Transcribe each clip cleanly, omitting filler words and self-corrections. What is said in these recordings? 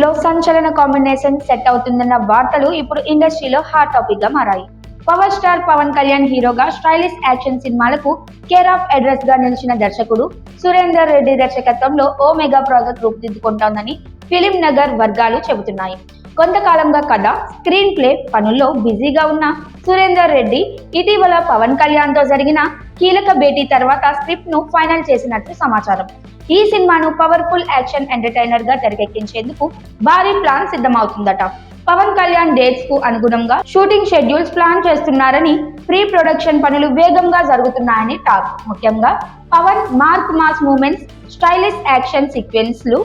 లో సంచలన combination set అవుతుందన్న వార్తలు ఇప్పుడు ఇండస్ట్రీలో హాట్ టాపిక్ గా మారాయి. పవర్ స్టార్ పవన్ కళ్యాణ్ హీరోగా స్టైలిష్ యాక్షన్ సినిమాలకు కేర్ ఆఫ్ అడ్రస్ గా నిలిచిన దర్శకుడు సురేందర్ రెడ్డి దర్శకత్వంలో ఓ మెగా ప్రాజెక్ట్ రూపుదిద్దుకుంటోందని ఫిలిం నగర్ వర్గాలు చెబుతున్నాయి. కొంతకాలంగా కథ, స్క్రీన్ ప్లే పనుల్లో బిజీగా ఉన్న సురేందర్ రెడ్డి ఇటీవల పవన్ కళ్యాణ్ తో జరిగిన కీలక భేటీ తర్వాత స్క్రిప్ట్ ను ఫైనల్ చేసినట్లు సమాచారం. ఈ సినిమాను పవర్ఫుల్ యాక్షన్ ఎంటర్టైనర్ గా తెరకెక్కించేందుకు భారీ ప్లాన్ సిద్ధమవుతుందట. పవన్ కళ్యాణ్ డేట్స్ కు అనుగుణంగా షూటింగ్ షెడ్యూల్స్ ప్లాన్ చేస్తున్నారని, ప్రీ ప్రొడక్షన్ పనులు వేగంగా జరుగుతున్నాయని టాక్. ముఖ్యంగా Pawan mark mass moments, stylish action సీక్వెన్స్లు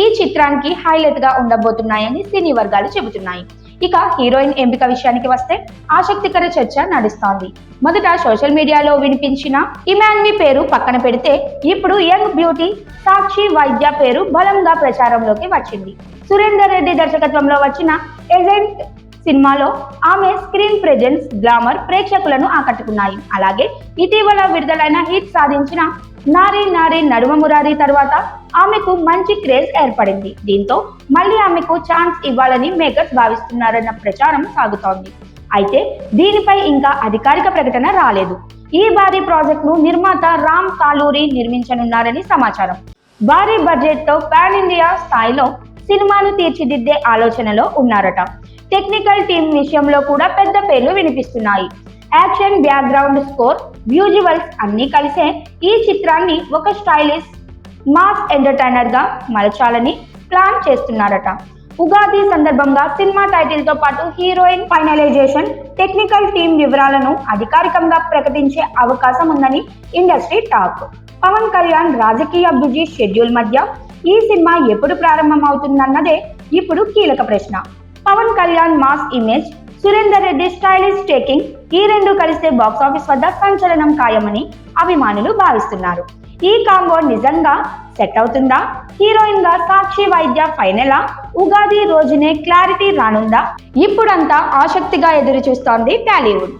ఈ చిత్రానికి హైలైట్ గా ఉండబోతున్నాయని సినీ వర్గాలు చెబుతున్నాయి. ఇక హీరోయిన్ ఎంపిక విషయానికి వస్తే ఆసక్తికర చర్చ నడుస్తోంది. మొదట సోషల్ మీడియాలో వినిపించిన ఇమాన్వి పేరు పక్కన పెడితే ఇప్పుడు యంగ్ బ్యూటీ సాక్షి వైద్య పేరు బలంగా ప్రచారంలోకి వచ్చింది. సురేందర్ రెడ్డి దర్శకత్వంలో వచ్చిన ఏజెంట్ సినిమాలో ఆమె స్క్రీన్ ప్రెజెన్స్, గ్లామర్ ప్రేక్షకులను ఆకట్టుకున్నాయి. అలాగే ఇటీవల విడుదలైన హిట్ సాధించిన నారీ నారీ నడుమ మురారి తర్వాత ఆమెకు మంచి క్రేజ్ ఏర్పడింది. దీంతో మళ్ళీ ఆమెకు ఛాన్స్ ఇవ్వాలని మేకర్స్ భావిస్తున్నారన్న ప్రచారం సాగుతోంది. అయితే దీనిపై ఇంకా అధికారిక ప్రకటన రాలేదు. ఈ భారీ ప్రాజెక్ట్ ను నిర్మాత రామ్ కాలూరి నిర్మించనున్నారని సమాచారం. భారీ బడ్జెట్ తో పాన్ ఇండియా స్థాయిలో సినిమాను తీర్చిదిద్దే ఆలోచనలో ఉన్నారట. టెక్నికల్ టీం విషయంలో కూడా పెద్ద పేర్లు వినిపిస్తున్నాయి. యాక్షన్, బ్యాక్గ్రౌండ్ స్కోర్, విజువల్స్ అన్నీ కలిసే ఈ చిత్రాన్ని ఒక స్టైలిష్ మాస్ ఎంటర్టైనర్ గా మలచాలని ప్లాన్ చేస్తున్నారట. ఉగాది సందర్భంగా సినిమా టైటిల్ తో పాటు హీరోయిన్ ఫైనలైజేషన్, టెక్నికల్ టీం వివరాలను అధికారికంగా ప్రకటించే అవకాశం ఉందని ఇండస్ట్రీ టాక్. పవన్ కళ్యాణ్ రాజకీయ బిజీ షెడ్యూల్ మధ్య ఈ సినిమా ఎప్పుడు ప్రారంభమవుతుందన్నదే ఇప్పుడు కీలక ప్రశ్న. Pawan Kalyan mass image, Surender Reddy stylish taking, ఈ రెండు కలిస్తే బాక్సాఫీస్ వద్ద సంచలనం ఖాయమని అభిమానులు భావిస్తున్నారు. ఈ కాంబో నిజంగా సెట్ అవుతుందా? హీరోయిన్ గా సాక్షి వైద్య ఫైనలా? ఉగాది రోజునే క్లారిటీ రానుందా? ఇప్పుడంతా ఆసక్తిగా ఎదురు చూస్తోంది టాలీవుడ్.